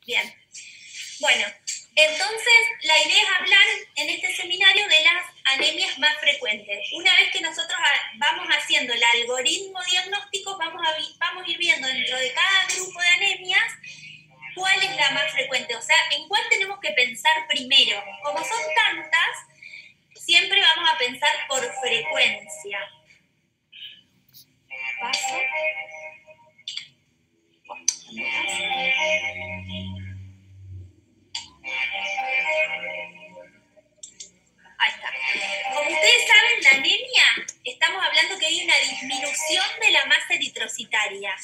Bien. Bueno, entonces la idea es hablar en este seminario de las anemias más frecuentes. Una vez que nosotros vamos haciendo el algoritmo diagnóstico, vamos a ir viendo dentro de cada grupo de anemias cuál es la más frecuente, o sea, en cuál tenemos que pensar primero. Como son tantas, siempre vamos a pensar por frecuencia. Paso. Ahí está. Como ustedes saben, la anemia, estamos hablando que hay una disminución de la masa eritrocitaria.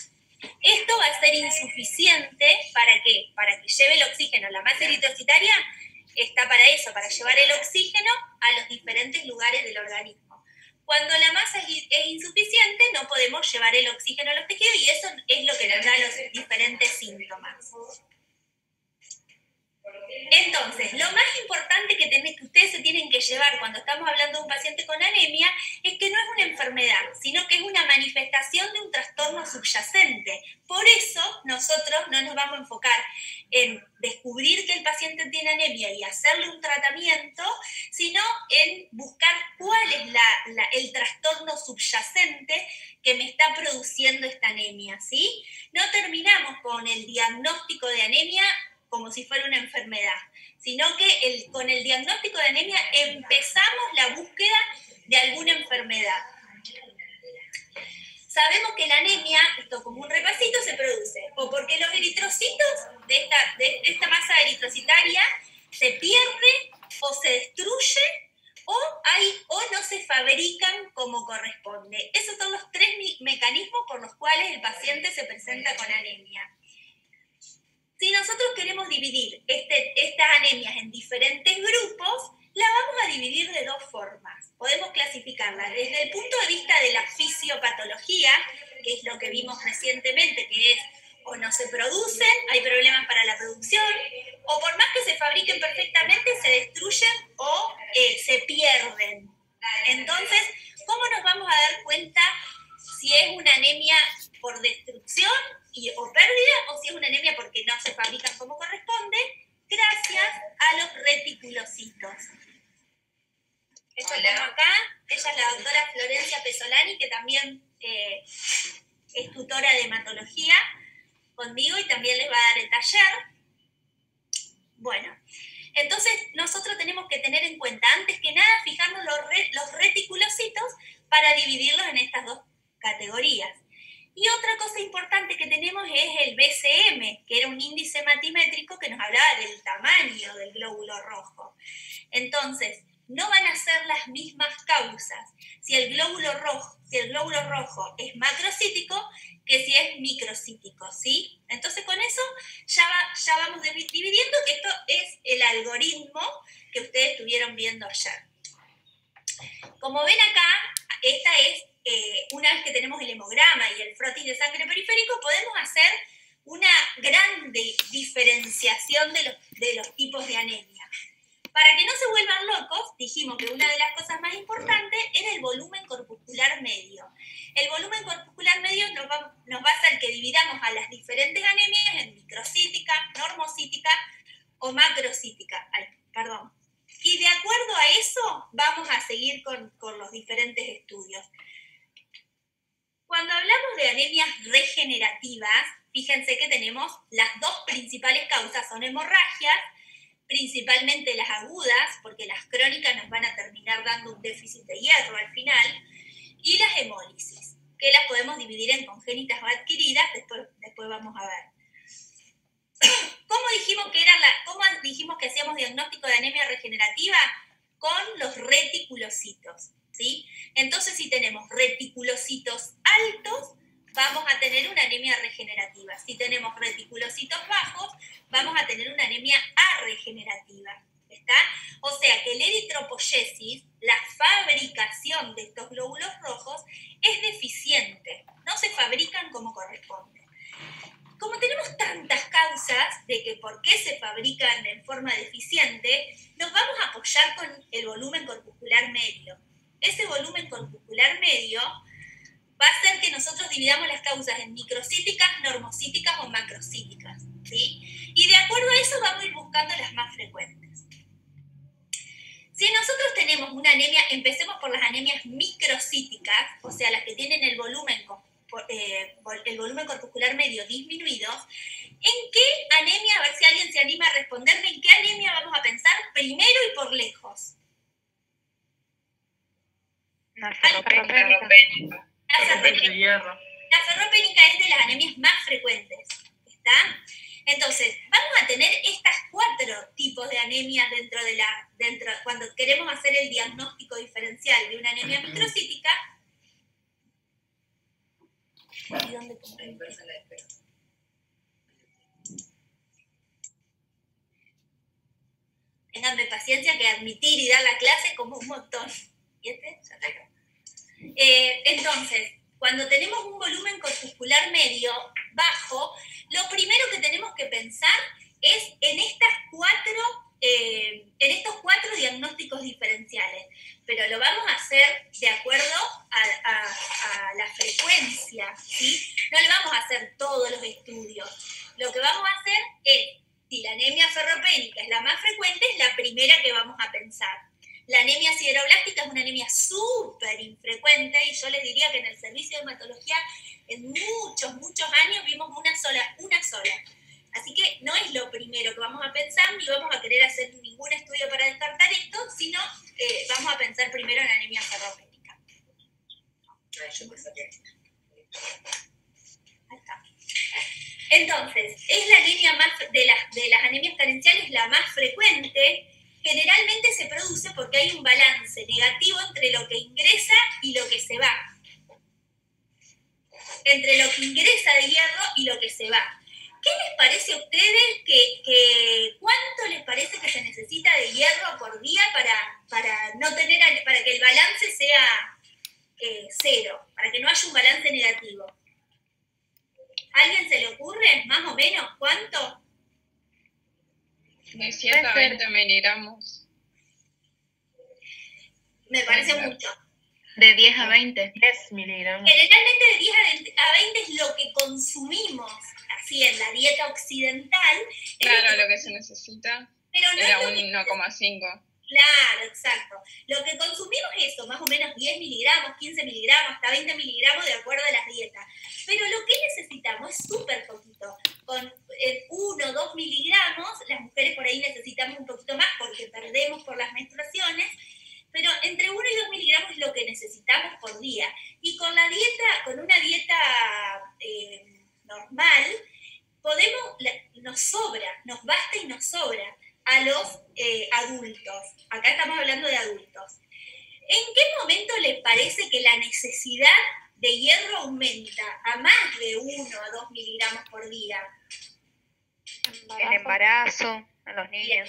Esto va a ser insuficiente, ¿para qué? Para que lleve el oxígeno. La masa eritrocitaria está para eso, para llevar el oxígeno a los diferentes lugares del organismo. Cuando la masa es insuficiente, no podemos llevar el oxígeno a los tejidos y eso es lo que nos da los diferentes síntomas. Entonces, lo más importante que ustedes se tienen que llevar cuando estamos hablando de un paciente con anemia es que no es una enfermedad, sino que es una manifestación de un trastorno subyacente. Por eso nosotros no nos vamos a enfocar en descubrir que el paciente tiene anemia y hacerle un tratamiento, sino en buscar cuál es el trastorno subyacente que me está produciendo esta anemia, ¿sí? No terminamos con el diagnóstico de anemia como si fuera una enfermedad, sino que con el diagnóstico de anemia empezamos la búsqueda de alguna enfermedad. Sabemos que la anemia, esto como un repasito, se produce o porque los eritrocitos de esta masa eritrocitaria se pierde o se destruye o no se fabrican como corresponde. Esos son los tres mecanismos por los cuales el paciente se presenta con anemia. Si nosotros queremos dividir estas anemias en diferentes grupos, la vamos a dividir de dos formas. Podemos clasificarlas desde el punto de vista de la fisiopatología, que es lo que vimos recientemente, que es o no se producen, hay problemas para la producción, o por más que se fabriquen perfectamente, se destruyen o se pierden. Entonces, ¿cómo nos vamos a dar cuenta si es una anemia por destrucción o pérdida, o si es una anemia porque no se fabrican como corresponde? Gracias a los reticulocitos. Esto tengo acá, ella es la doctora Florencia Pesolani, que también es tutora de hematología conmigo y también les va a dar el taller. Bueno, entonces nosotros tenemos que tener en cuenta, antes que nada, fijarnos los reticulocitos para dividirlos en estas dos categorías. Y otra cosa importante que tenemos es el BCM, que era un índice matimétrico que nos hablaba del tamaño del glóbulo rojo. Entonces, no van a ser las mismas causas si el glóbulo rojo es macrocítico que si es microcítico, ¿sí? Entonces, con eso ya vamos dividiendo, que esto es el algoritmo que ustedes estuvieron viendo ayer. Como ven acá, esta es una vez que tenemos el hemograma y el frotis de sangre periférico, podemos hacer una gran diferenciación de los tipos de anemia. Para que no se vuelvan locos, dijimos que una de las cosas más importantes era el volumen corpuscular medio. El volumen corpuscular medio nos va a hacer que dividamos a las diferentes anemias en microcítica, normocítica o macrocítica. Y de acuerdo a eso, vamos a seguir con los diferentes estudios. Cuando hablamos de anemias regenerativas, fíjense que tenemos las dos principales causas, son hemorragias, principalmente las agudas, porque las crónicas nos van a terminar dando un déficit de hierro al final, y las hemólisis, que las podemos dividir en congénitas o adquiridas, después vamos a ver. ¿Cómo dijimos que hacíamos diagnóstico de anemia regenerativa? Con los reticulocitos, ¿sí? Entonces, si tenemos reticulocitos altos, vamos a tener una anemia regenerativa. Si tenemos reticulocitos bajos, vamos a tener una anemia arregenerativa. ¿Está? O sea que el eritropoyesis, la fabricación de estos glóbulos rojos, es deficiente. No se fabrican como corresponde. Como tenemos tantas causas de que por qué se fabrican en forma deficiente, nos vamos a apoyar con el volumen corpuscular medio. Ese volumen corpuscular medio va a hacer que nosotros dividamos las causas en microcíticas, normocíticas o macrocíticas, ¿sí? Y de acuerdo anemia, empecemos por las anemias microcíticas, o sea, las que tienen el volumen corpuscular medio disminuido. ¿En qué anemia, a ver si alguien se anima a responderme, en qué anemia vamos a pensar primero y por lejos? La ferropénica. La ferropénica es de las anemias más frecuentes, ¿está? Entonces, vamos a tener estas 4 tipos de anemias cuando queremos hacer el diagnóstico diferencial de una anemia microcítica. ¿Y dónde pongo? Ténganme paciencia que admitir y dar la clase como un montón. ¿Y este? Ya está acá. Entonces, cuando tenemos un volumen corpuscular medio bajo, lo primero que tenemos que pensar es en estos 4 diagnósticos diferenciales, pero lo vamos a hacer de acuerdo a la frecuencia, ¿sí? No le vamos a hacer todos los estudios. Lo que vamos a hacer es, si la anemia ferropénica es la más frecuente, es la primera que vamos a pensar. La anemia sideroblástica es una anemia súper infrecuente y yo les diría que en el servicio de hematología en muchos años vimos una sola. Así que no es lo primero que vamos a pensar, ni vamos a querer hacer ningún estudio para descartar esto, sino vamos a pensar primero en anemia ferropénica. Ahí está. Entonces, es la anemia más de las anemias carenciales la más frecuente. Generalmente se produce porque hay un balance negativo entre lo que ingresa y lo que se va. Entre lo que ingresa de hierro y lo que se va. ¿Qué les parece a ustedes cuánto les parece que se necesita de hierro por día para que el balance sea 0, para que no haya un balance negativo? ¿A alguien se le ocurre, más o menos, cuánto? De 7 a 20 miligramos. Me parece mucho. De 10 a 20. 10 miligramos. Generalmente de 10 a 20 es lo que consumimos, así en la dieta occidental. Claro, lo que se necesita. Pero no era es un 1,5. Claro, exacto. Lo que consumimos es eso, más o menos 10 miligramos, 15 miligramos, hasta 20 miligramos de acuerdo a las dietas. Pero lo que necesitamos es súper poquito. Con 1 o 2 miligramos, las mujeres por ahí necesitamos un poquito más porque perdemos por las menstruaciones, pero entre 1 y 2 miligramos es lo que necesitamos por día. Y con una dieta normal, nos basta y nos sobra a los adultos. Acá estamos hablando de adultos. ¿En qué momento les parece que la necesidad de hierro aumenta a más de 1 a 2 miligramos por día? El embarazo, a los niños.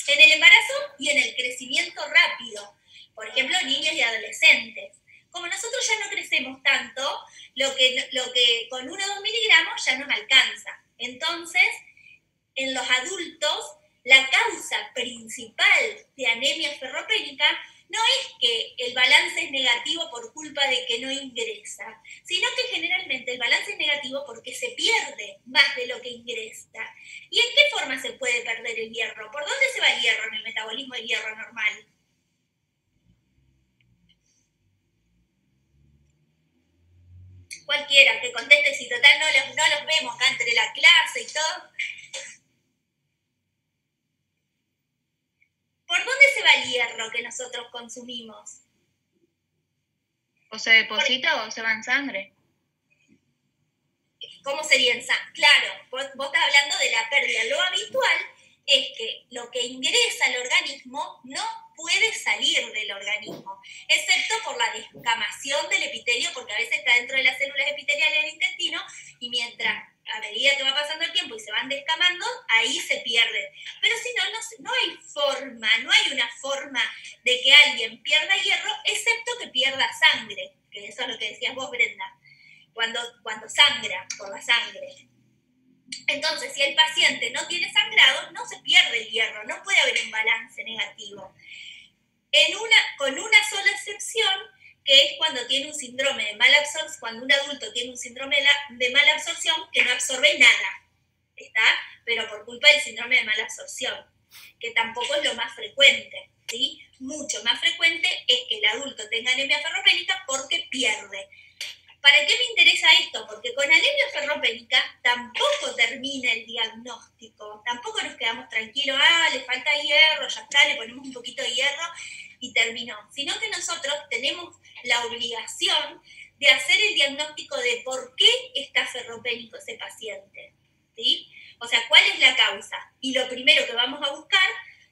En el embarazo y en el crecimiento rápido. Por ejemplo, niños y adolescentes. Como nosotros ya no crecemos tanto, lo que con 1 o 2 miligramos ya nos alcanza. Entonces, en los adultos, la causa principal de anemia ferropénica no es que el balance es negativo por culpa de que no ingresa, sino que generalmente el balance es negativo porque se pierde más de lo que ingresa. ¿Y en qué forma se puede perder el hierro? ¿Por dónde se va el hierro en el metabolismo del hierro normal? Cualquiera que conteste, si total no los vemos acá entre la clase y todo. ¿Por dónde se va el hierro que nosotros consumimos? ¿O se deposita o se va en sangre? ¿Cómo sería en sangre? Claro, vos estás hablando de la pérdida. Lo habitual es que lo que ingresa al organismo no puede salir del organismo, excepto por la descamación del epitelio, porque a veces está dentro de las células epiteliales del intestino, y a medida que va pasando el tiempo y se van descamando, ahí se pierde. Pero si no hay una forma de que alguien pierda hierro, excepto que pierda sangre, que eso es lo que decías vos, Brenda, cuando sangra por la sangre. Entonces, si el paciente no tiene sangrado, no se pierde el hierro, no puede haber un balance negativo. Con una sola excepción, que es cuando tiene un síndrome de mala absorción, cuando un adulto tiene un síndrome de mala absorción que no absorbe nada, ¿está? Pero por culpa del síndrome de mala absorción, que tampoco es lo más frecuente. ¿sí? Mucho más frecuente es que el adulto tenga anemia ferropénica porque pierde. ¿Para qué me interesa esto? Porque con anemia ferropénica tampoco termina el diagnóstico, tampoco nos quedamos tranquilos, le falta hierro, ya está, le ponemos un poquito de hierro y terminó. Sino que nosotros tenemos la obligación de hacer el diagnóstico de por qué está ferropénico ese paciente, ¿sí? O sea, ¿cuál es la causa? Y lo primero que vamos a buscar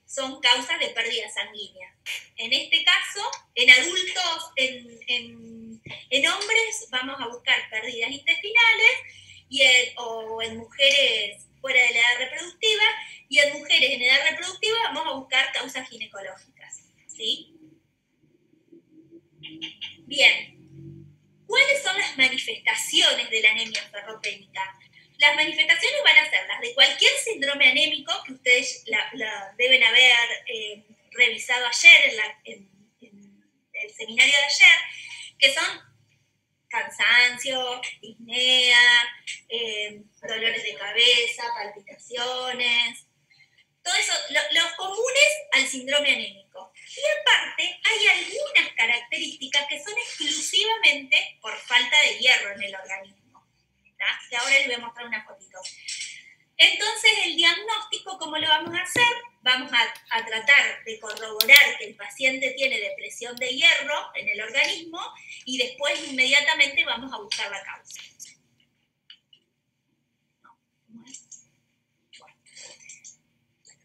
son causas de pérdida sanguínea. En este caso, en adultos, en hombres vamos a buscar pérdidas intestinales o en mujeres fuera de la edad reproductiva, y en mujeres en edad reproductiva vamos a buscar causas ginecológicas, ¿sí? Bien, ¿cuáles son las manifestaciones de la anemia ferropénica? Las manifestaciones van a ser las de cualquier síndrome anémico que ustedes la deben haber revisado ayer en el seminario de ayer, que son cansancio, disnea, dolores de cabeza, palpitaciones, todo eso, los comunes al síndrome anémico. Y aparte, hay algunas características que son exclusivamente por falta de hierro en el organismo, ¿tá? Y ahora les voy a mostrar una fotito. Entonces, el diagnóstico, ¿cómo lo vamos a hacer? Vamos a tratar de corroborar que el paciente tiene depresión de hierro en el organismo y después inmediatamente vamos a buscar la causa.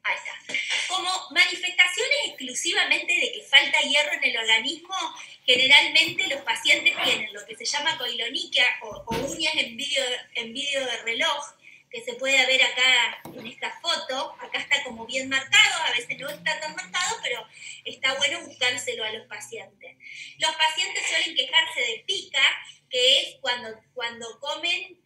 Ahí está. Como manifestaciones exclusivamente de que falta hierro en el organismo, generalmente los pacientes tienen lo que se llama coiloniquia o uñas en vidrio de reloj, que se puede ver acá en esta foto. Acá está como bien marcado, a veces no está tan marcado, pero está bueno buscárselo a los pacientes. Los pacientes suelen quejarse de pica, que es cuando comen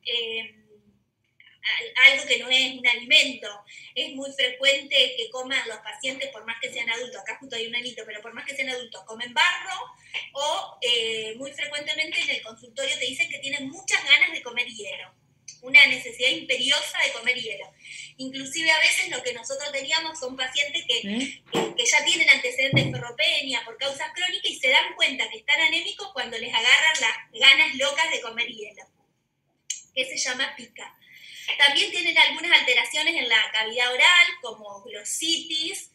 algo que no es un alimento. Es muy frecuente que coman los pacientes, por más que sean adultos, acá justo hay un anito, pero por más que sean adultos, comen barro, o muy frecuentemente en el consultorio te dicen que tienen muchas ganas de comer hielo, una necesidad imperiosa de comer hielo. Inclusive a veces lo que nosotros teníamos son pacientes que ya tienen antecedentes de ferropenia por causas crónicas y se dan cuenta que están anémicos cuando les agarran las ganas locas de comer hielo, que se llama pica. También tienen algunas alteraciones en la cavidad oral, como glositis,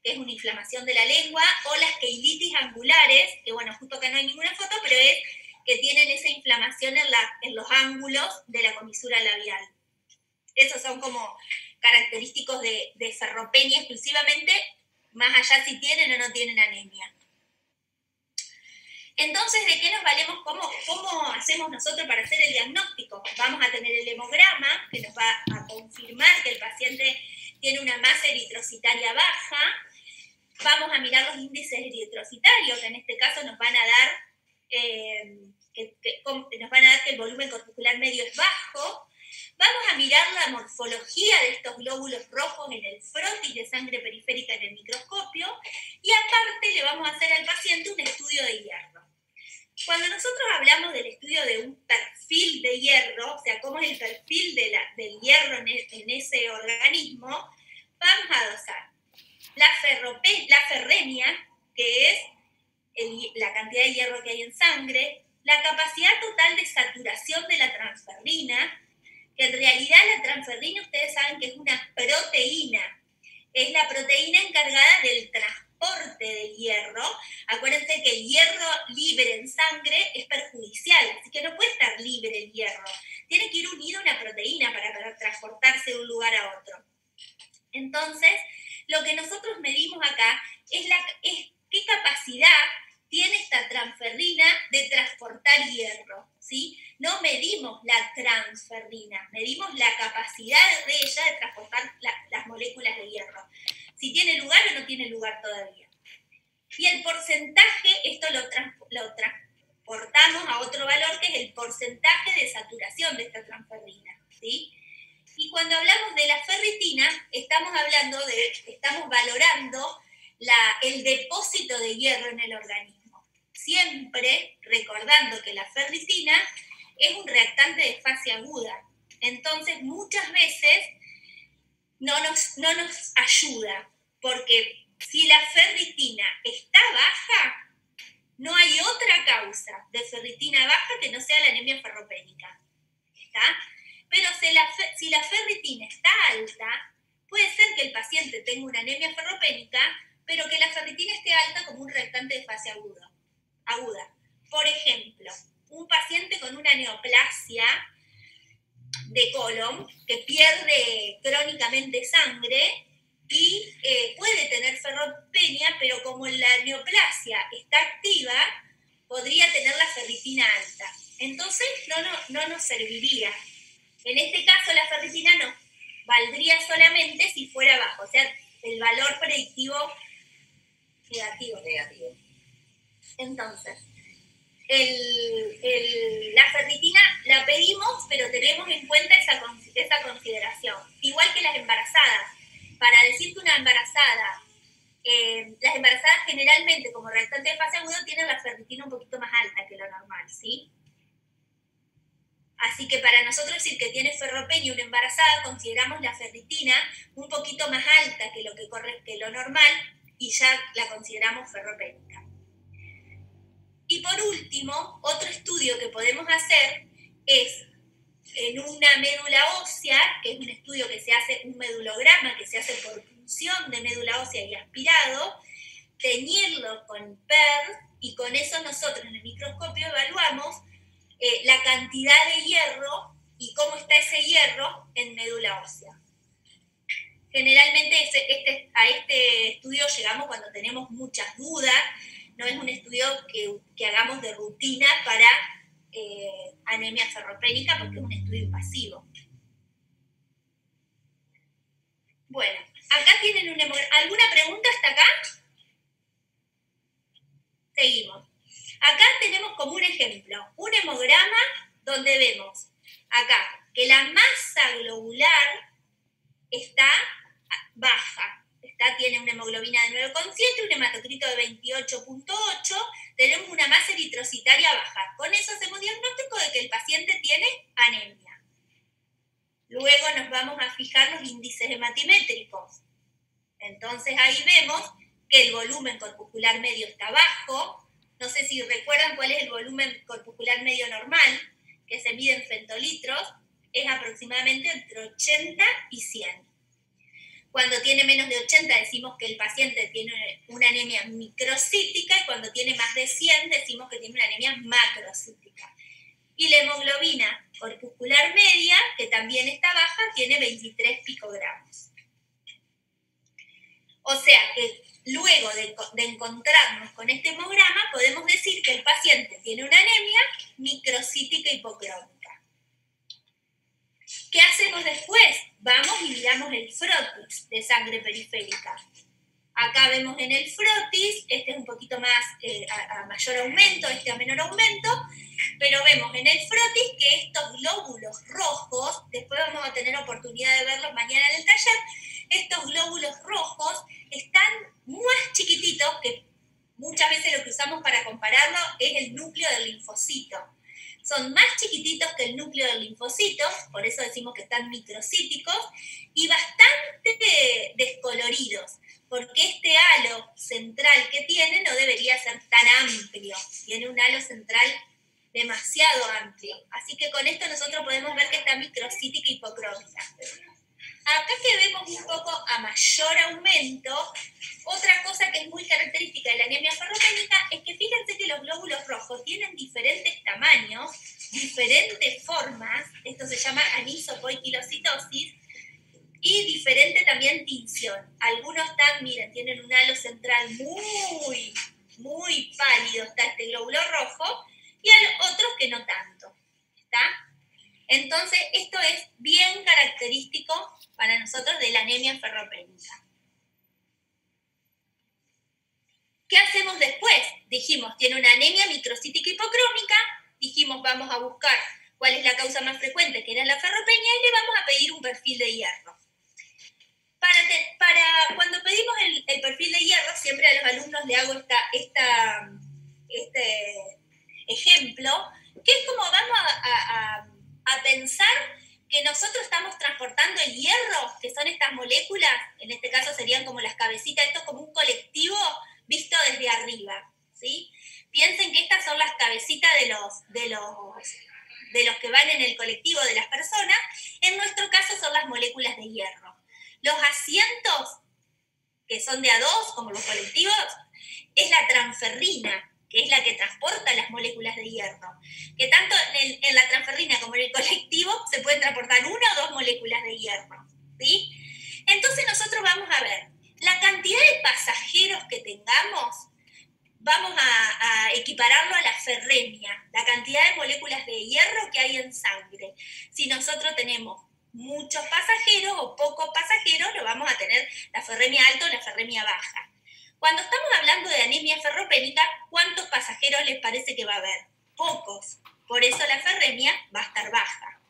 que es una inflamación de la lengua, o las queilitis angulares, que bueno, justo acá no hay ninguna foto, pero es que tienen esa inflamación en los ángulos de la comisura labial. Esos son como característicos de ferropenia exclusivamente, más allá si tienen o no tienen anemia. Entonces, ¿de qué nos valemos? ¿Cómo hacemos nosotros para hacer el diagnóstico? Vamos a tener el hemograma, que nos va a confirmar que el paciente tiene una masa eritrocitaria baja. Vamos a mirar los índices eritrocitarios, que en este caso nos van a dar que el volumen corpuscular medio es bajo. Vamos a mirar la morfología de estos glóbulos rojos en el frotis de sangre periférica en el microscopio, y aparte le vamos a hacer al paciente un estudio de hierro. Cuando nosotros hablamos del estudio de un perfil de hierro, o sea, cómo es el perfil del hierro en ese organismo, vamos a dosar la ferremia, que es la cantidad de hierro que hay en sangre, la capacidad total de saturación de la transferrina, que en realidad la transferrina ustedes saben que es una proteína, es la proteína encargada del transporte del hierro. Acuérdense que el hierro libre en sangre es perjudicial, así que no puede estar libre el hierro, tiene que ir unido a una proteína para transportarse de un lugar a otro. Entonces, lo que nosotros medimos acá es qué capacidad tiene esta transferrina de transportar hierro, ¿sí? No medimos la transferrina, medimos la capacidad de ella de transportar las moléculas de hierro. Si tiene lugar o no tiene lugar todavía. Y el porcentaje, esto lo transportamos a otro valor, que es el porcentaje de saturación de esta transferrina, ¿sí? Y cuando hablamos de la ferritina, estamos valorando el depósito de hierro en el organismo. Siempre recordando que la ferritina es un reactante de fase aguda. Entonces, muchas veces no nos ayuda, porque si la ferritina está baja, no hay otra causa de ferritina baja que no sea la anemia ferropénica. ¿Está? Pero si la ferritina está alta, puede ser que el paciente tenga una anemia ferropénica, pero que la ferritina esté alta como un reactante de fase aguda. Por ejemplo, un paciente con una neoplasia de colon que pierde crónicamente sangre y puede tener ferropenia, pero como la neoplasia está activa, podría tener la ferritina alta. Entonces no nos serviría. En este caso la ferritina no, valdría solamente si fuera bajo, o sea, el valor predictivo negativo. Entonces, la ferritina la pedimos, pero tenemos en cuenta esa consideración. Igual que las embarazadas. Para decir que una embarazada, las embarazadas generalmente como reactante de fase aguda tienen la ferritina un poquito más alta que lo normal, ¿sí? Así que para nosotros decir que tiene ferropenia una embarazada, consideramos la ferritina un poquito más alta que lo normal y ya la consideramos ferropénica. Y por último, otro estudio que podemos hacer es en una médula ósea, que es un estudio que se hace, un medulograma que se hace por punción de médula ósea y aspirado, teñirlo con PER y con eso nosotros en el microscopio evaluamos la cantidad de hierro y cómo está ese hierro en médula ósea. Generalmente a este estudio llegamos cuando tenemos muchas dudas, no es un estudio que hagamos de rutina para anemia ferropénica porque es un estudio invasivo. Bueno, acá tienen ¿alguna pregunta hasta acá? Seguimos. Acá tenemos como un ejemplo, un hemograma donde vemos acá que la masa globular está baja. Tiene una hemoglobina de 9,7, un hematocrito de 28,8, tenemos una masa eritrocitaria baja. Con eso hacemos diagnóstico de que el paciente tiene anemia. Luego nos vamos a fijar los índices hematimétricos. Entonces ahí vemos que el volumen corpuscular medio está bajo. No sé si recuerdan cuál es el volumen corpuscular medio normal, que se mide en femtolitros, es aproximadamente entre 80 y 100. Cuando tiene menos de 80 decimos que el paciente tiene una anemia microcítica y cuando tiene más de 100 decimos que tiene una anemia macrocítica. Y la hemoglobina corpuscular media, que también está baja, tiene 23 picogramos. O sea que luego de encontrarnos con este hemograma podemos decir que el paciente tiene una anemia microcítica hipocrómica. ¿Qué hacemos después? Vamos y miramos el frotis de sangre periférica. Acá vemos en el frotis, este es un poquito más a mayor aumento, este a menor aumento, pero vemos en el frotis que estos glóbulos rojos, después vamos a tener oportunidad de verlos mañana en el taller, estos glóbulos rojos están más chiquititos, que muchas veces lo que usamos para compararlo es el núcleo del linfocito. Son más chiquititos que el núcleo del linfocito, por eso decimos que están microcíticos, y bastante descoloridos, porque este halo central que tiene no debería ser tan amplio, tiene un halo central demasiado amplio. Así que con esto nosotros podemos ver que está microcítica y hipocrómica. Acá que vemos un poco a mayor aumento, otra cosa que es muy característica de la anemia ferropénica es que fíjense que los glóbulos rojos tienen diferentes tamaños, diferentes formas, esto se llama anisopoiquilocitosis, y diferente también tinción. Algunos miren, tienen un halo central muy, muy pálido, está este glóbulo rojo, y hay otros que no tanto, ¿está? Entonces, esto es bien característico para nosotros de la anemia ferropénica. ¿Qué hacemos después? Dijimos, tiene una anemia microcítica hipocrómica, dijimos, vamos a buscar cuál es la causa más frecuente, que era la ferropenia, y le vamos a pedir un perfil de hierro. Cuando pedimos el perfil de hierro, siempre a los alumnos le hago este ejemplo, que es como vamos a pensar que nosotros estamos transportando el hierro, que son estas moléculas, en este caso serían como las cabecitas, esto es como un colectivo visto desde arriba, ¿sí? Piensen que estas son las cabecitas de los que van en el colectivo de las personas, en nuestro caso son las moléculas de hierro. Los asientos, que son de a dos, como los colectivos, es la transferrina, que es la que transporta las moléculas de hierro. Que tanto en la transferrina como en el colectivo se pueden transportar una o dos moléculas de hierro, ¿sí? Entonces nosotros vamos a ver la cantidad de pasajeros que tengamos, vamos a equipararlo a la ferremia, la cantidad de moléculas de hierro que hay en sangre. Si nosotros tenemos muchos pasajeros o pocos pasajeros, lo vamos a tener la ferremia alta o la ferremia baja. Cuando estamos hablando de anemia ferropénica, ¿cuántos pasajeros les parece que va a haber? Pocos. Por eso la ferremia va a estar baja.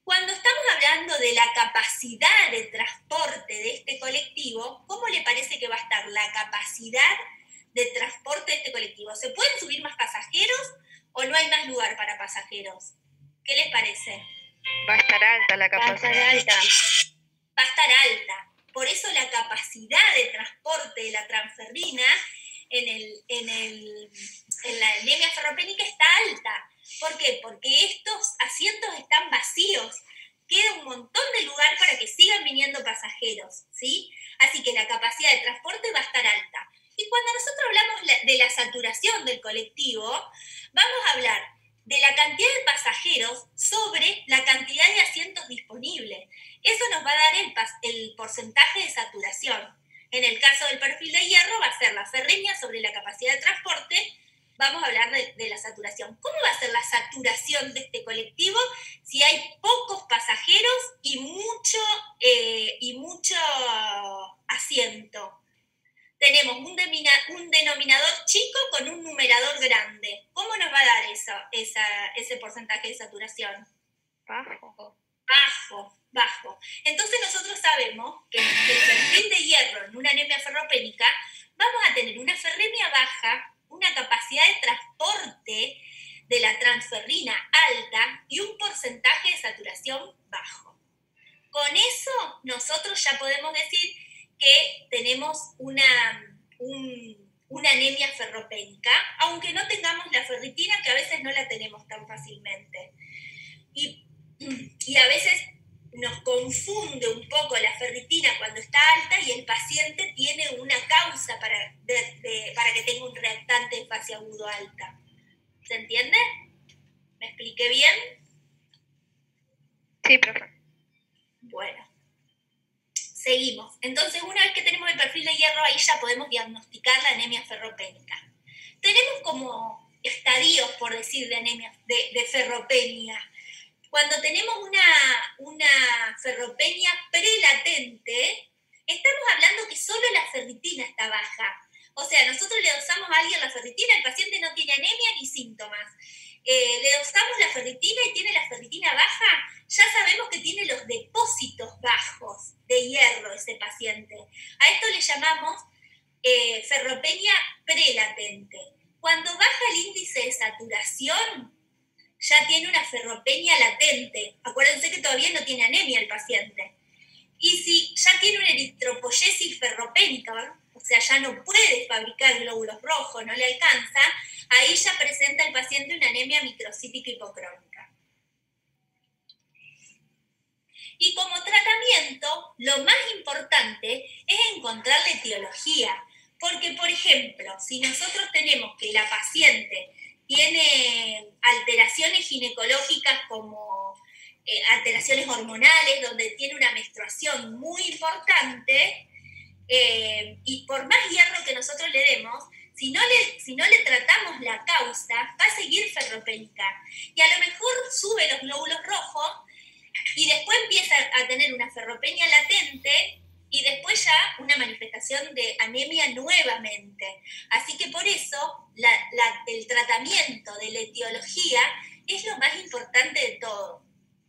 Cuando estamos hablando de la capacidad de transporte de este colectivo, ¿cómo le parece que va a estar la capacidad de transporte de este colectivo? ¿Se pueden subir más pasajeros o no hay más lugar para pasajeros? ¿Qué les parece? Va a estar alta la capacidad. Va a estar alta. Por eso la capacidad de transporte de la transferrina en la anemia ferropénica está alta. ¿Por qué? Porque estos asientos están vacíos. Queda un montón de lugar para que sigan viniendo pasajeros, ¿sí? Así que la capacidad de transporte va a estar alta. Y cuando nosotros hablamos de la saturación del colectivo, vamos a hablar de la cantidad de pasajeros sobre la cantidad de asientos disponibles. Eso nos va a dar el porcentaje de saturación. En el caso del perfil de hierro va a ser la ferremia sobre la capacidad de transporte. Vamos a hablar de la saturación. ¿Cómo va a ser la saturación de este colectivo si hay pocos pasajeros y mucho asiento? Tenemos un denominador chico con un numerador grande. ¿Cómo nos va a dar ese porcentaje de saturación? Bajo. Entonces nosotros sabemos que el perfil de hierro en una anemia ferropénica vamos a tener una ferremia baja, una capacidad de transporte de la transferrina alta y un porcentaje de saturación bajo. Con eso nosotros ya podemos decir que tenemos una anemia ferropénica, aunque no tengamos la ferritina, que a veces no la tenemos tan fácilmente. Y a veces nos confunde un poco la ferritina cuando está alta y el paciente tiene una causa para que tenga un reactante de fase agudo alta. ¿Se entiende? ¿Me expliqué bien? Sí, profe. Bueno, seguimos. Entonces, una vez que tenemos el perfil de hierro, ahí ya podemos diagnosticar la anemia ferropénica. Tenemos como estadios, por decir, de anemia, de ferropenia. Cuando tenemos una ferropenia prelatente, estamos hablando que solo la ferritina está baja. O sea, nosotros le dosamos a alguien la ferritina, el paciente no tiene anemia ni síntomas. Le dosamos la ferritina y tiene la ferritina baja, ya sabemos que tiene los depósitos bajos de hierro ese paciente. A esto le llamamos ferropenia prelatente. Cuando baja el índice de saturación, ya tiene una ferropenia latente. Acuérdense que todavía no tiene anemia el paciente. Y si ya tiene una eritropoyesis ferropénica, ¿verdad? O sea, ya no puede fabricar glóbulos rojos, no le alcanza, ahí ya presenta el paciente una anemia microcítica hipocrónica. Y como tratamiento, lo más importante es encontrar la etiología. Porque, por ejemplo, si nosotros tenemos que la paciente tiene alteraciones ginecológicas como alteraciones hormonales, donde tiene una menstruación muy importante, y por más hierro que nosotros le demos, si no le tratamos la causa, va a seguir ferropénica. Y a lo mejor sube los glóbulos rojos y después empieza a tener una ferropenia latente y después ya una manifestación de anemia nuevamente. Así que por eso el tratamiento de la etiología es lo más importante de todo,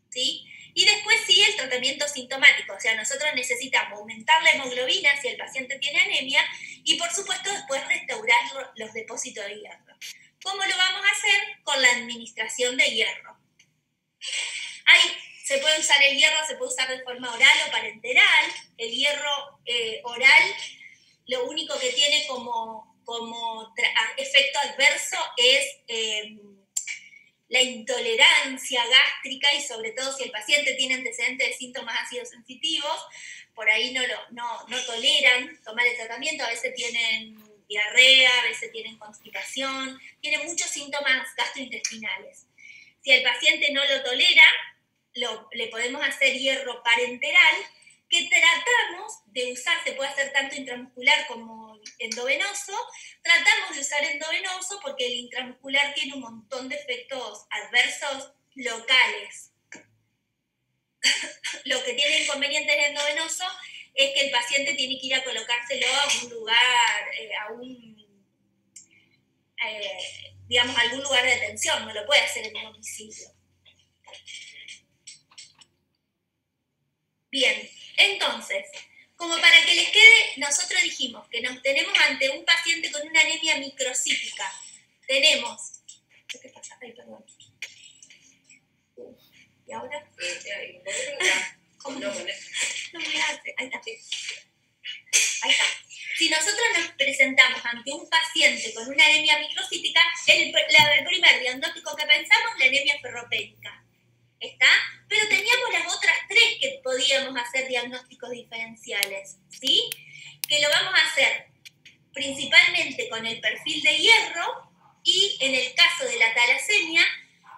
¿sí? Y después sí el tratamiento sintomático, o sea, nosotros necesitamos aumentar la hemoglobina si el paciente tiene anemia y por supuesto después restaurar los depósitos de hierro. ¿Cómo lo vamos a hacer? Con la administración de hierro. Se puede usar el hierro, se puede usar de forma oral o parenteral. El hierro oral, lo único que tiene como efecto adverso es la intolerancia gástrica, y sobre todo si el paciente tiene antecedentes de síntomas ácidos sensitivos, por ahí no toleran tomar el tratamiento, a veces tienen diarrea, a veces tienen constipación, tienen muchos síntomas gastrointestinales. Si el paciente no lo tolera, le podemos hacer hierro parenteral, que tratamos de usar, se puede hacer tanto intramuscular como endovenoso. Tratamos de usar endovenoso porque el intramuscular tiene un montón de efectos adversos locales. Lo que tiene inconveniente el endovenoso es que el paciente tiene que ir a colocárselo a un lugar, digamos, algún lugar de atención, no lo puede hacer en un domicilio. Bien, entonces, como para que les quede, nosotros dijimos que nos tenemos ante un paciente con una anemia microcítica. Tenemos... ¿Qué pasa? Ay, perdón. ¿Y ahora? ¿Cómo? No me hace. Ahí está. Ahí está. Si nosotros nos presentamos ante un paciente con una anemia microcítica, el primer diagnóstico que pensamos, la anemia ferropénica. ¿Está? Pero teníamos las otras tres que podíamos hacer diagnósticos diferenciales, ¿sí? Que lo vamos a hacer principalmente con el perfil de hierro, y en el caso de la talasemia,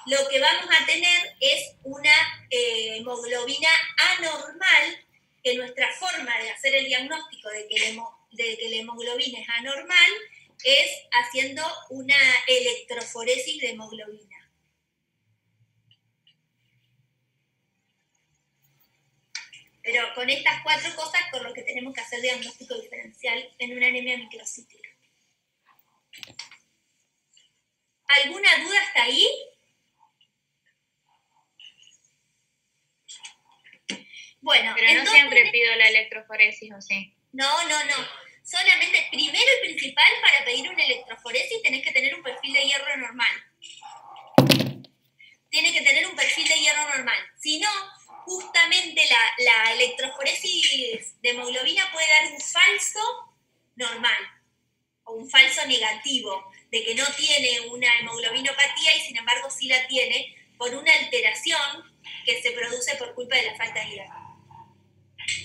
lo que vamos a tener es una hemoglobina anormal, que nuestra forma de hacer el diagnóstico de que la hemoglobina es anormal es haciendo una electroforesis de hemoglobina. Pero con estas cuatro cosas por lo que tenemos que hacer diagnóstico diferencial en una anemia microcítica. ¿Alguna duda hasta ahí? Bueno, pero no entonces, siempre pido la electroforesis, ¿o sí? No. Solamente, primero y principal, para pedir una electroforesis tenés que tener un perfil de hierro normal. Tiene que tener un perfil de hierro normal. Si no, justamente la electroforesis de hemoglobina puede dar un falso normal o un falso negativo, de que no tiene una hemoglobinopatía y sin embargo sí la tiene por una alteración que se produce por culpa de la falta de hierro.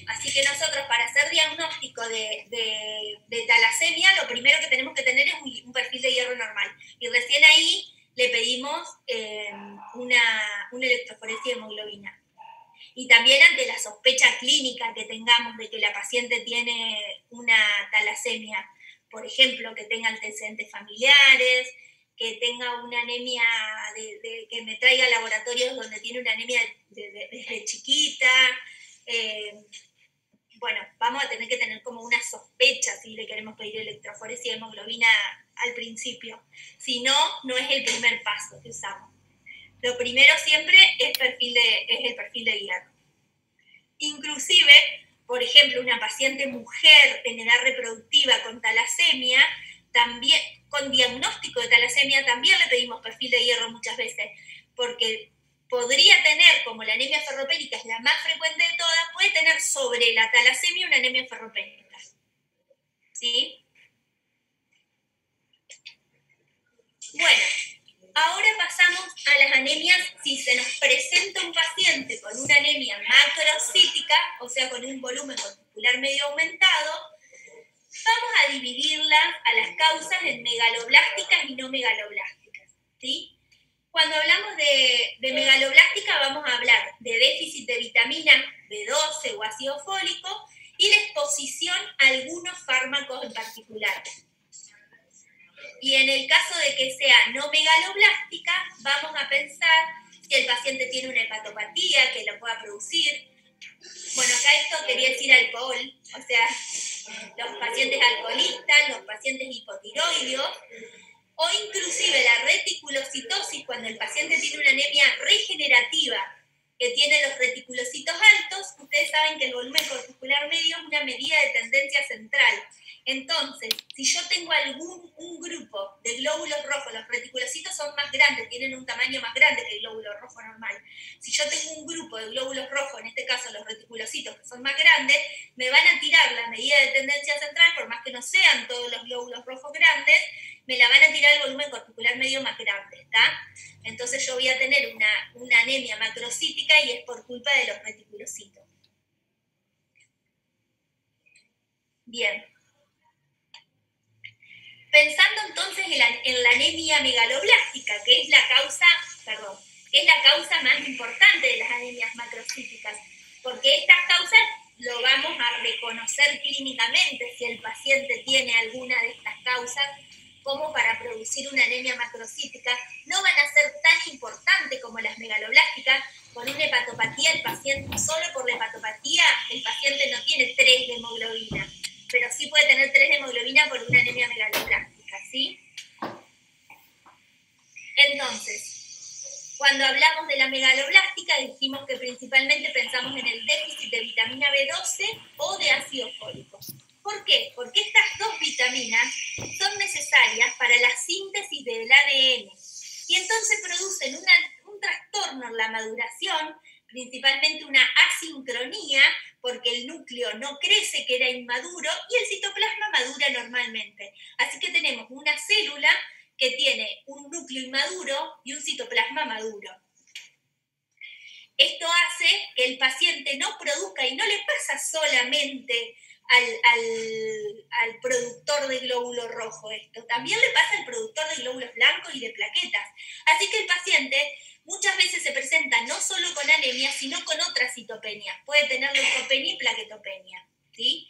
Así que nosotros, para hacer diagnóstico de talasemia, lo primero que tenemos que tener es un perfil de hierro normal. Y recién ahí le pedimos una electroforesis de hemoglobina. Y también ante la sospecha clínica que tengamos de que la paciente tiene una talasemia, por ejemplo, que tenga antecedentes familiares, que tenga una anemia, que me traiga laboratorios donde tiene una anemia desde chiquita. Bueno, vamos a tener que tener como una sospecha si le queremos pedir electroforesis de hemoglobina al principio. Si no, no es el primer paso que usamos. Lo primero siempre es el perfil de hierro. Inclusive, por ejemplo, una paciente mujer en edad reproductiva con talasemia, también, con diagnóstico de talasemia, también le pedimos perfil de hierro muchas veces, porque podría tener, como la anemia ferropénica es la más frecuente de todas, puede tener sobre la talasemia una anemia ferropénica. ¿Sí? Bueno, ahora pasamos a las anemias. Si se nos presenta un paciente con una anemia macrocítica, o sea, con un volumen corpuscular medio aumentado, vamos a dividirlas a las causas en megaloblásticas y no megaloblásticas, ¿sí? Cuando hablamos de megaloblástica vamos a hablar de déficit de vitamina B12 o ácido fólico y de exposición a algunos fármacos en particular. Y en el caso de que sea no megaloblástica, vamos a pensar si el paciente tiene una hepatopatía que lo pueda producir. Bueno, acá esto quería decir alcohol, o sea, los pacientes alcoholistas, los pacientes hipotiroideos, o inclusive la reticulocitosis, cuando el paciente tiene una anemia regenerativa que tiene los reticulocitos altos. Ustedes saben que el volumen corpuscular medio es una medida de tendencia central, Entonces, si yo tengo un grupo de glóbulos rojos, los reticulocitos son más grandes, tienen un tamaño más grande que el glóbulo rojo normal. Si yo tengo un grupo de glóbulos rojos, en este caso los reticulocitos que son más grandes, me van a tirar la medida de tendencia central, por más que no sean todos los glóbulos rojos grandes, me la van a tirar el volumen corticular medio más grande, ¿está? Entonces yo voy a tener una anemia macrocítica y es por culpa de los reticulocitos. Bien. Pensando entonces en la anemia megaloblástica, que es la causa más importante de las anemias macrocíticas, porque estas causas lo vamos a reconocer clínicamente si el paciente tiene alguna de estas causas, como para producir una anemia macrocítica, no van a ser tan importantes como las megaloblásticas. Con una hepatopatía, el paciente, solo por la hepatopatía, el paciente no tiene 3 de hemoglobina, pero sí puede tener 3 de hemoglobina por una anemia megaloblástica, ¿sí? Entonces, cuando hablamos de la megaloblástica, dijimos que principalmente pensamos en el déficit de vitamina B12 o de ácido fólico. ¿Por qué? Porque estas dos vitaminas son necesarias para la síntesis del ADN y entonces producen un trastorno en la maduración, principalmente una asincronía, porque el núcleo no crece, queda inmaduro, y el citoplasma madura normalmente. Así que tenemos una célula que tiene un núcleo inmaduro y un citoplasma maduro. Esto hace que el paciente no produzca, y no le pasa solamente al productor de glóbulo rojo esto, también le pasa al productor de glóbulos blancos y de plaquetas. Así que el paciente muchas veces se presenta no solo con anemia, sino con otras citopenias. Puede tener leucopenia y plaquetopenia, ¿sí?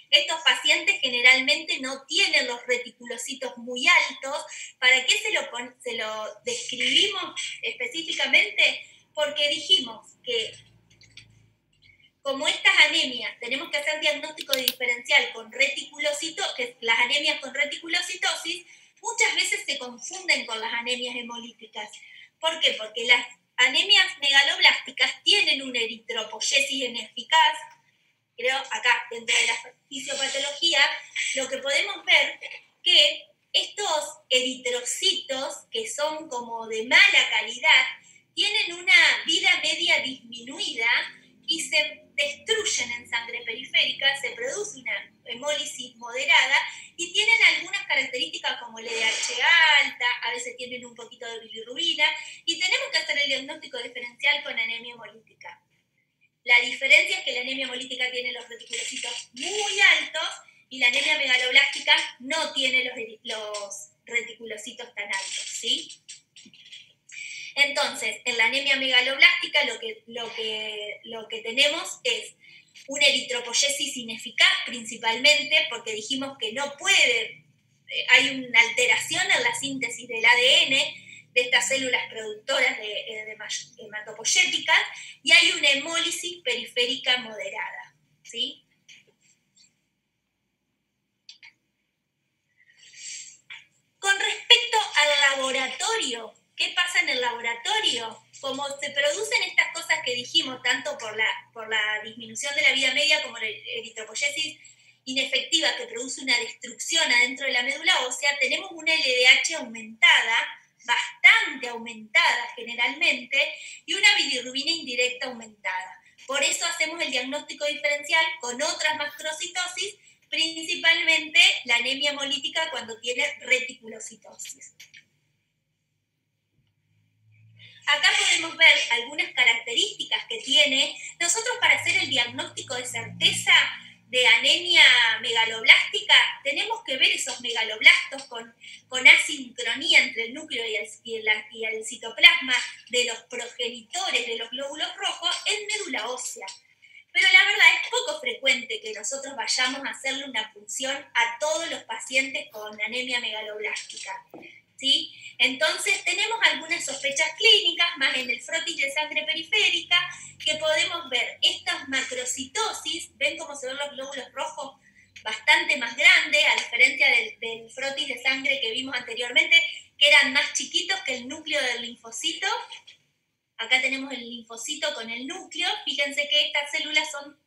Estos pacientes generalmente no tienen los reticulocitos muy altos. ¿Para qué se lo describimos específicamente? Porque dijimos que como estas anemias tenemos que hacer diagnóstico diferencial con reticulocitos, que las anemias con reticulocitosis muchas veces se confunden con las anemias hemolíticas. ¿Por qué? Porque las anemias megaloblásticas tienen una eritropoyesis ineficaz. Creo acá dentro de la fisiopatología lo que podemos ver que estos eritrocitos, que son como de mala calidad, tienen una vida media disminuida y se destruyen en sangre periférica, se produce una hemólisis moderada y tienen algunas características como el LDH alta, a veces tienen un poquito de bilirrubina, y tenemos que hacer el diagnóstico diferencial con anemia hemolítica. La diferencia es que la anemia hemolítica tiene los reticulocitos muy altos y la anemia megaloblástica no tiene los reticulocitos tan altos, ¿sí? Entonces, en la anemia megaloblástica lo que tenemos es una eritropoyesis ineficaz principalmente porque dijimos que no puede, hay una alteración en la síntesis del ADN de estas células productoras de hematopoyéticas y hay una hemólisis periférica moderada, ¿sí? Con respecto al laboratorio, ¿qué pasa en el laboratorio? Como se producen estas cosas que dijimos, tanto por la disminución de la vida media como la eritropoyesis inefectiva que produce una destrucción adentro de la médula ósea, tenemos una LDH aumentada, bastante aumentada generalmente, y una bilirrubina indirecta aumentada. Por eso hacemos el diagnóstico diferencial con otras macrocitosis, principalmente la anemia hemolítica cuando tiene reticulocitosis. Acá podemos ver algunas características que tiene. Nosotros para hacer el diagnóstico de certeza de anemia megaloblástica tenemos que ver esos megaloblastos con asincronía entre el núcleo y el citoplasma de los progenitores de los glóbulos rojos en médula ósea. Pero la verdad es poco frecuente que nosotros vayamos a hacerle una punción a todos los pacientes con anemia megaloblástica, ¿sí? Entonces tenemos algunas sospechas clínicas, más en el frotis de sangre periférica, que podemos ver estas macrocitosis. ¿Ven cómo se ven los glóbulos rojos? Bastante más grandes, a diferencia del frotis de sangre que vimos anteriormente, que eran más chiquitos que el núcleo del linfocito. Acá tenemos el linfocito con el núcleo. Fíjense que estas células son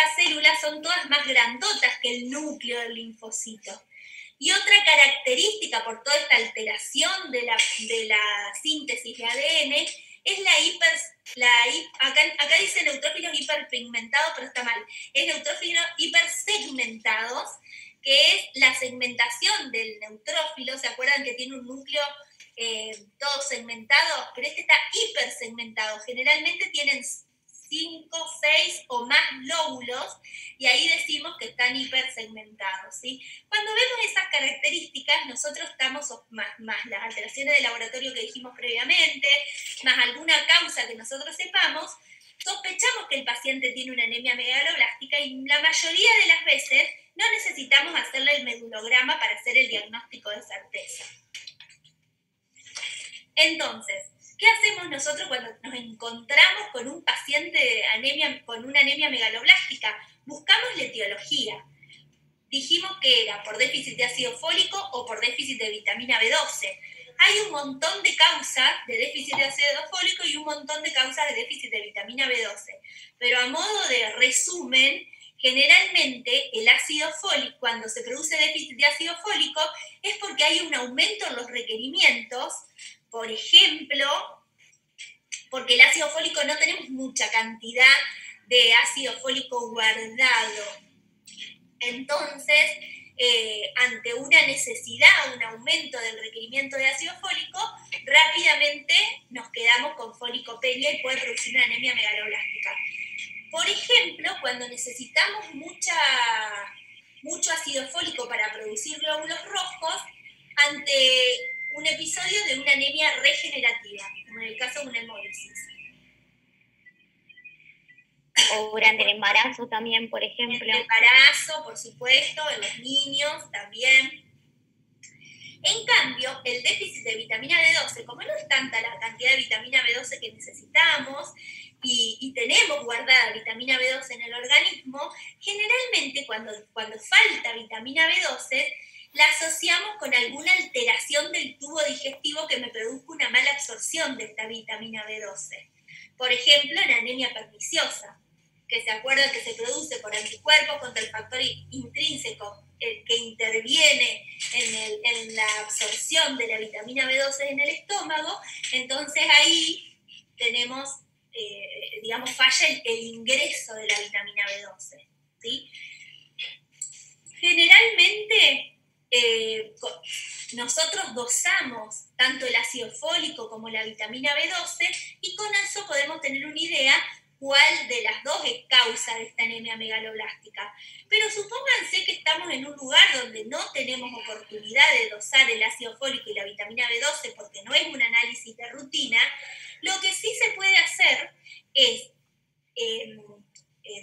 estas células son todas más grandotas que el núcleo del linfocito. Y otra característica por toda esta alteración de la síntesis de ADN es acá dice neutrófilos hiperpigmentados, pero está mal, es neutrófilos hipersegmentados, que es la segmentación del neutrófilo. ¿Se acuerdan que tiene un núcleo todo segmentado? Pero este está hipersegmentado. Generalmente tienen 5, 6 o más lóbulos, y ahí decimos que están hipersegmentados, ¿sí? Cuando vemos esas características, nosotros estamos, más las alteraciones de laboratorio que dijimos previamente, más alguna causa que nosotros sepamos, sospechamos que el paciente tiene una anemia megaloblástica, y la mayoría de las veces no necesitamos hacerle el medulograma para hacer el diagnóstico de certeza. Entonces, ¿qué hacemos nosotros cuando nos encontramos con un paciente con una anemia megaloblástica? Buscamos la etiología. Dijimos que era por déficit de ácido fólico o por déficit de vitamina B12. Hay un montón de causas de déficit de ácido fólico y un montón de causas de déficit de vitamina B12. Pero a modo de resumen, generalmente el ácido fólico, cuando se produce déficit de ácido fólico, es porque hay un aumento en los requerimientos. Por ejemplo, porque el ácido fólico no tenemos mucha cantidad de ácido fólico guardado. Entonces, ante una necesidad, un aumento del requerimiento de ácido fólico, rápidamente nos quedamos con folicopenia y puede producir una anemia megaloblástica. Por ejemplo, cuando necesitamos mucho ácido fólico para producir glóbulos rojos, ante un episodio de una anemia regenerativa, como en el caso de una hemólisis. O durante el embarazo también, por ejemplo. En el embarazo, por supuesto, en los niños también. En cambio, el déficit de vitamina B12, como no es tanta la cantidad de vitamina B12 que necesitamos y tenemos guardada vitamina B12 en el organismo, generalmente cuando falta vitamina B12, la asociamos con alguna alteración del tubo digestivo que me produzca una mala absorción de esta vitamina B12. Por ejemplo, en anemia perniciosa, que se acuerdan que se produce por anticuerpos contra el factor intrínseco que interviene en la absorción de la vitamina B12 en el estómago. Entonces ahí tenemos, falla el ingreso de la vitamina B12, ¿sí? Generalmente, nosotros dosamos tanto el ácido fólico como la vitamina B12, y con eso podemos tener una idea cuál de las dos es causa de esta anemia megaloblástica. Pero supónganse que estamos en un lugar donde no tenemos oportunidad de dosar el ácido fólico y la vitamina B12 porque no es un análisis de rutina. Lo que sí se puede hacer es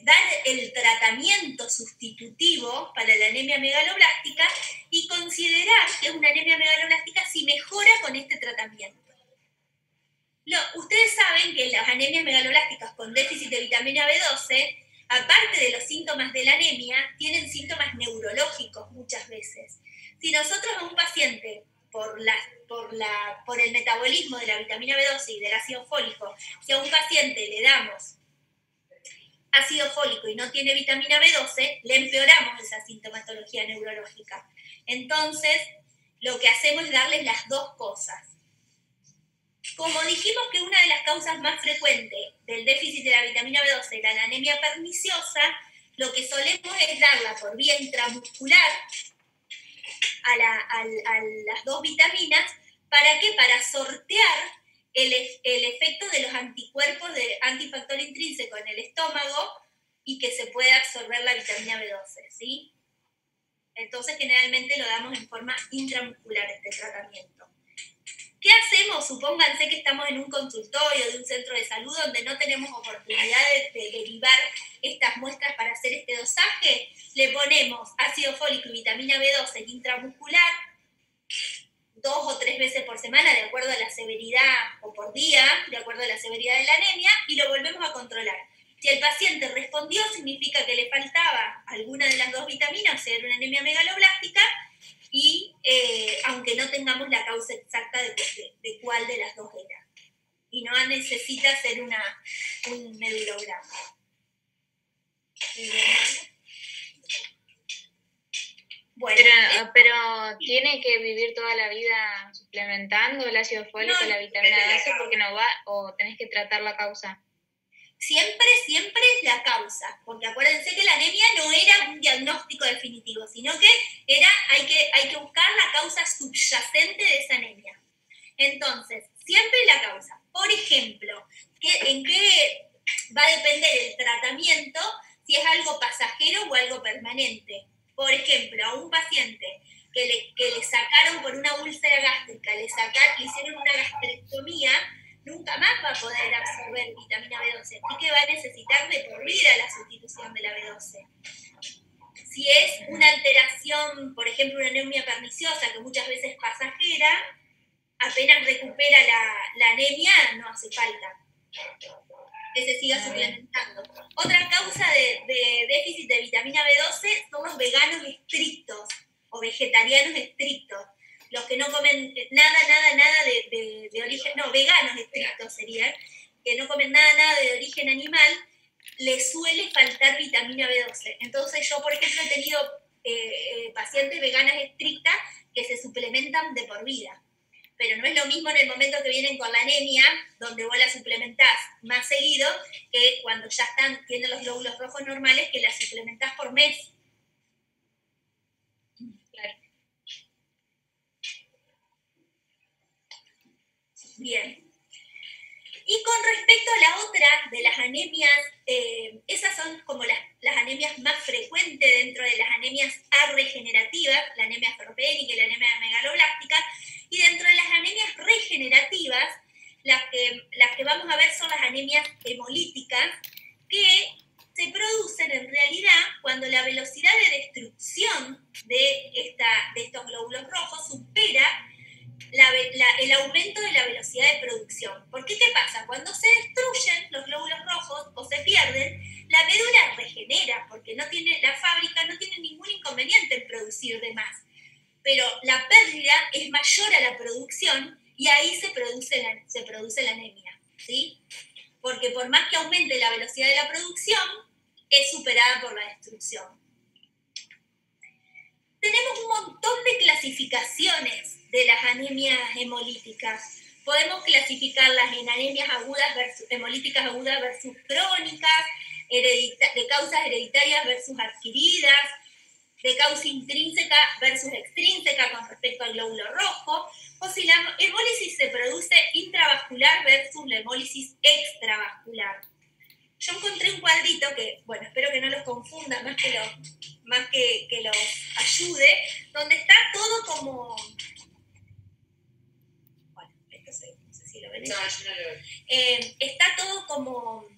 dar el tratamiento sustitutivo para la anemia megaloblástica y considerar que es una anemia megaloblástica si mejora con este tratamiento. Ustedes saben que las anemias megaloblásticas con déficit de vitamina B12, aparte de los síntomas de la anemia, tienen síntomas neurológicos muchas veces. Si nosotros a un paciente, por el metabolismo de la vitamina B12 y del ácido fólico, si a un paciente le damos ácido fólico y no tiene vitamina B12, le empeoramos esa sintomatología neurológica. Entonces, lo que hacemos es darles las dos cosas. Como dijimos que una de las causas más frecuentes del déficit de la vitamina B12 era la anemia perniciosa, lo que solemos es darla por vía intramuscular a las dos vitaminas. ¿Para qué? Para sortear el efecto de los anticuerpos de antifactor intrínseco en el estómago y que se pueda absorber la vitamina B12, ¿sí? Entonces, generalmente lo damos en forma intramuscular este tratamiento. ¿Qué hacemos? Supónganse que estamos en un consultorio de un centro de salud donde no tenemos oportunidad de derivar estas muestras para hacer este dosaje. Le ponemos ácido fólico y vitamina B12 intramuscular 2 o 3 veces por semana, de acuerdo a la severidad, o por día, de acuerdo a la severidad de la anemia, y lo volvemos a controlar. Si el paciente respondió, significa que le faltaba alguna de las dos vitaminas, o sea, era una anemia megaloblástica, y aunque no tengamos la causa exacta de cuál de las dos era. Y no necesita hacer un medulograma. Pero tiene que vivir toda la vida suplementando el ácido fólico, No, la vitamina depende de la D, porque no va, o tenés que tratar la causa. Siempre es la causa, porque acuérdense que la anemia no era un diagnóstico definitivo, sino que hay que buscar la causa subyacente de esa anemia. Entonces, siempre la causa. Por ejemplo, ¿en qué va a depender el tratamiento? Si es algo pasajero o algo permanente. Por ejemplo, a un paciente que le sacaron por una úlcera gástrica, le hicieron una gastrectomía, nunca más va a poder absorber vitamina B12, así que va a necesitar de por vida la sustitución de la B12. Si es una alteración, por ejemplo, una anemia perniciosa, que muchas veces es pasajera, apenas recupera la anemia, no hace falta que se siga suplementando. Otra causa de déficit de vitamina B12 son los veganos estrictos o vegetarianos estrictos. Los que no comen nada de origen, no, veganos estrictos serían, que no comen nada de origen animal, les suele faltar vitamina B12. Entonces yo, por ejemplo, he tenido pacientes veganas estrictas que se suplementan de por vida. Pero no es lo mismo en el momento que vienen con la anemia, donde vos la suplementás más seguido, que cuando ya tienen los glóbulos rojos normales, que la suplementás por mes. Claro. Bien. Y con respecto a la otra de las anemias, esas son como las anemias más frecuentes dentro de las anemias arregenerativas, la anemia ferropénica y la anemia megaloblástica, y dentro de las anemias regenerativas, las que vamos a ver son las anemias hemolíticas, que se producen en realidad cuando la velocidad de destrucción de estos glóbulos rojos supera el aumento de la velocidad de producción. ¿Por qué? ¿Qué pasa? Cuando se destruyen los glóbulos rojos o se pierden, la médula regenera, porque la fábrica no tiene ningún inconveniente en producir de más. Pero la pérdida es mayor a la producción y ahí se produce la anemia, ¿sí? Porque por más que aumente la velocidad de la producción, es superada por la destrucción. Tenemos un montón de clasificaciones de las anemias hemolíticas. Podemos clasificarlas en anemias hemolíticas agudas versus crónicas, de causas hereditarias versus adquiridas, de causa intrínseca versus extrínseca con respecto al glóbulo rojo, o si la hemólisis se produce intravascular versus la hemólisis extravascular. Yo encontré un cuadrito que, bueno, espero que no los confunda, más que los ayude, donde está todo como... Bueno, esto no sé si lo ven. No, yo no lo veo. Está todo como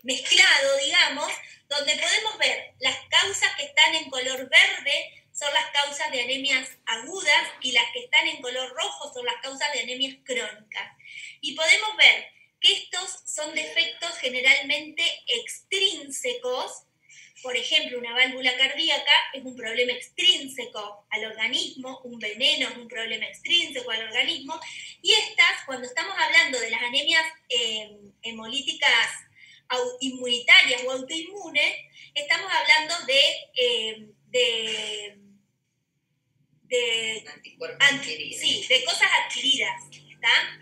mezclado, digamos, donde podemos ver las causas que están en color verde son las causas de anemias agudas y las que están en color rojo son las causas de anemias crónicas. Y podemos ver que estos son defectos generalmente extrínsecos. Por ejemplo, una válvula cardíaca es un problema extrínseco al organismo, un veneno es un problema extrínseco al organismo, y cuando estamos hablando de las anemias hemolíticas inmunitarias o autoinmunes, estamos hablando de cosas adquiridas, ¿está?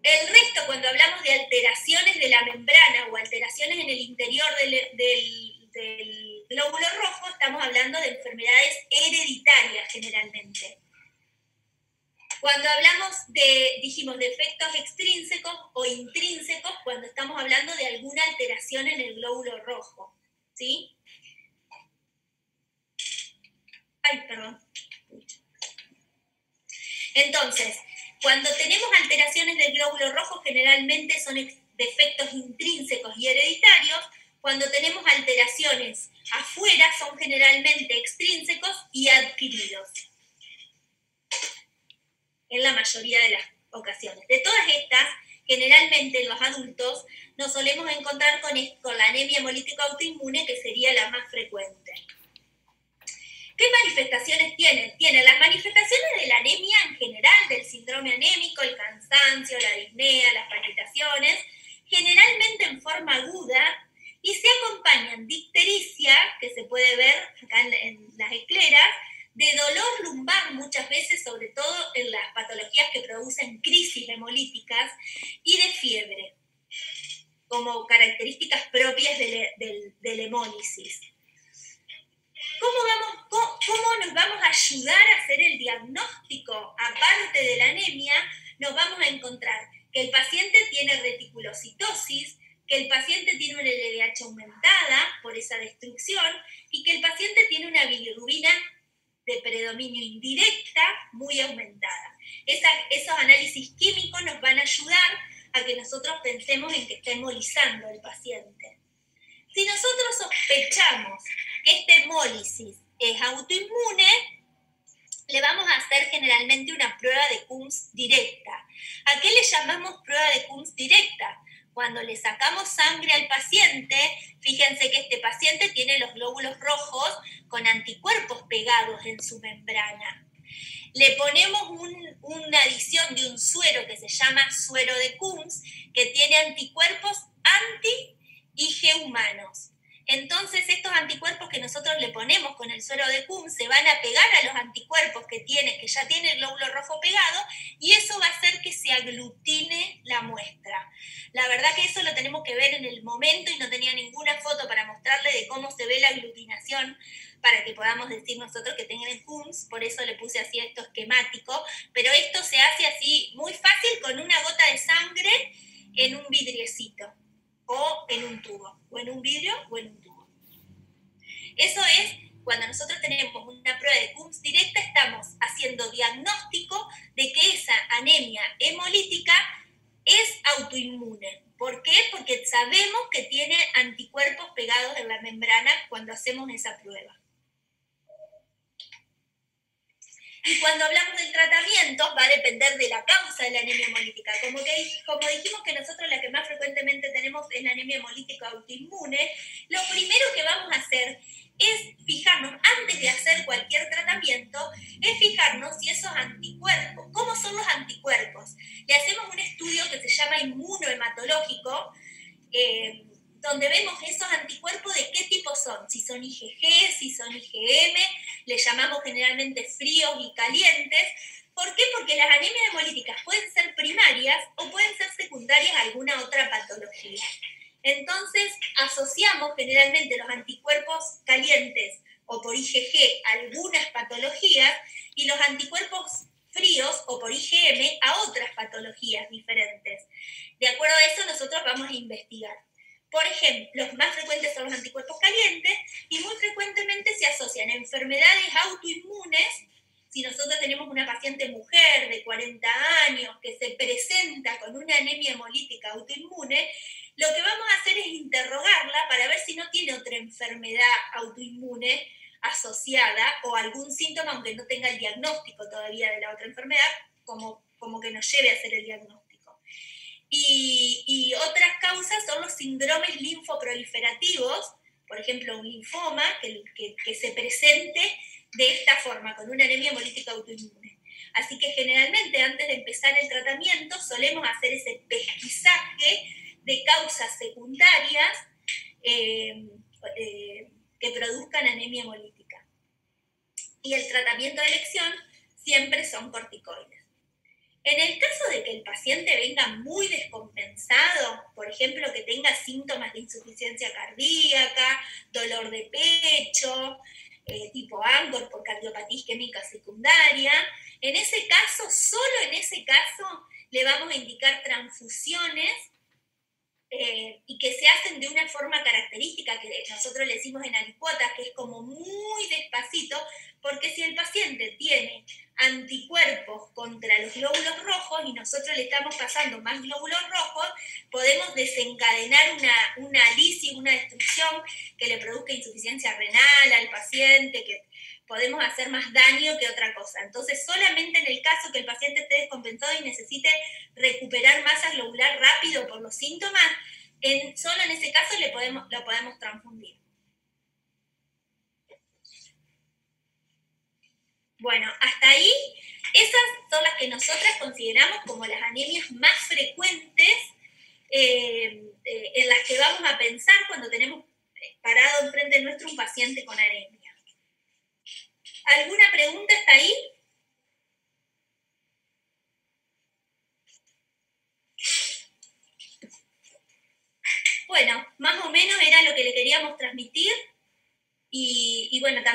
El resto, cuando hablamos de alteraciones de la membrana o alteraciones en el interior del glóbulo rojo, estamos hablando de enfermedades hereditarias generalmente. Cuando hablamos dijimos, de efectos extrínsecos o intrínsecos, cuando estamos hablando de alguna alteración en el glóbulo rojo, ¿sí? Ay, perdón. Entonces, cuando tenemos alteraciones del glóbulo rojo, generalmente son defectos intrínsecos y hereditarios. Cuando tenemos alteraciones afuera, son generalmente extrínsecos y adquiridos, en la mayoría de las ocasiones. De todas estas, generalmente en los adultos nos solemos encontrar con la anemia hemolítica autoinmune, que sería la más frecuente. ¿Qué manifestaciones tienen? Tienen las manifestaciones de la anemia en general, del síndrome anémico, el cansancio, la disnea, las palpitaciones, generalmente en forma aguda, y se acompañan de ictericia, que se puede ver acá en la del hemólisis. ¿Cómo nos vamos a ayudar a hacer el diagnóstico? Aparte de la anemia, nos vamos a encontrar que el paciente tiene reticulocitosis, que el paciente tiene una LDH aumentada por esa destrucción y que el paciente tiene una bilirrubina de predominio indirecta muy aumentada. Esos análisis químicos nos van a ayudar a que nosotros pensemos en que está hemolizando el paciente. Si nosotros sospechamos que esta hemólisis es autoinmune, le vamos a hacer generalmente una prueba de Coombs directa. ¿A qué le llamamos prueba de Coombs directa? Cuando le sacamos sangre al paciente, fíjense que este paciente tiene los glóbulos rojos con anticuerpos pegados en su membrana. Le ponemos una adición de un suero que se llama suero de Coombs, que tiene anticuerpos anti-IgE humanos. Entonces, estos anticuerpos que nosotros le ponemos con el suero de Coombs se van a pegar a los anticuerpos que ya tiene el glóbulo rojo pegado, y eso va a hacer que se aglutine la muestra. La verdad que eso lo tenemos que ver en el momento y no tenía ninguna foto para mostrarle de cómo se ve la aglutinación para que podamos decir nosotros que tengan el Coombs, por eso le puse así esto esquemático, pero esto se hace así muy fácil con una gota de sangre en un vidriecito, o en un tubo, o en un vidrio, o en un tubo. Eso es, cuando nosotros tenemos una prueba de Coombs directa, estamos haciendo diagnóstico de que esa anemia hemolítica es autoinmune. ¿Por qué? Porque sabemos que tiene anticuerpos pegados en la membrana cuando hacemos esa prueba. Y cuando hablamos del tratamiento, va a depender de la causa de la anemia hemolítica. Como dijimos que nosotros la que más frecuentemente tenemos es la anemia hemolítica autoinmune, lo primero que vamos a hacer es fijarnos, antes de hacer cualquier tratamiento, es fijarnos si esos anticuerpos, ¿cómo son los anticuerpos? Le hacemos un estudio que se llama inmunohematológico, donde vemos esos anticuerpos de qué tipo son, si son IgG, si son IgM, le llamamos generalmente fríos y calientes. ¿Por qué? Porque las anemias hemolíticas pueden ser primarias o pueden ser secundarias a alguna otra patología. Entonces, asociamos generalmente los anticuerpos calientes o por IgG a algunas patologías y los anticuerpos fríos o por IgM a otras patologías diferentes. De acuerdo a eso, nosotros vamos a investigar. Por ejemplo, los más frecuentes son los anticuerpos calientes y muy frecuentemente se asocian a enfermedades autoinmunes. Si nosotros tenemos una paciente mujer de 40 años que se presenta con una anemia hemolítica autoinmune, lo que vamos a hacer es interrogarla para ver si no tiene otra enfermedad autoinmune asociada o algún síntoma, aunque no tenga el diagnóstico todavía de la otra enfermedad, como que nos lleve a hacer el diagnóstico. Y otras causas son los síndromes linfoproliferativos, por ejemplo, un linfoma que se presente de esta forma, con una anemia hemolítica autoinmune. Así que generalmente antes de empezar el tratamiento solemos hacer ese pesquisaje de causas secundarias que produzcan anemia hemolítica. Y el tratamiento de elección siempre son corticoides. En el caso de que el paciente venga muy descompensado, por ejemplo, que tenga síntomas de insuficiencia cardíaca, dolor de pecho, tipo ANGOR por cardiopatía isquémica secundaria, en ese caso, solo en ese caso, le vamos a indicar transfusiones y que se hacen de una forma característica que nosotros le decimos en alicuotas, que es como muy despacito, porque si el paciente tiene anticuerpos contra los glóbulos rojos y nosotros le estamos pasando más glóbulos rojos, podemos desencadenar una lisis, una destrucción que le produzca insuficiencia renal al paciente, que podemos hacer más daño que otra cosa. Entonces, solamente en el caso que el paciente esté descompensado y necesite recuperar masa globular rápido por los síntomas, solo en ese caso lo podemos transfundir. Bueno, hasta ahí, esas son las que nosotras consideramos como las anemias más frecuentes en las que vamos a pensar cuando tenemos parado enfrente nuestro un paciente con anemia. ¿Alguna pregunta hasta ahí? Bueno, más o menos era lo que le queríamos transmitir y bueno, también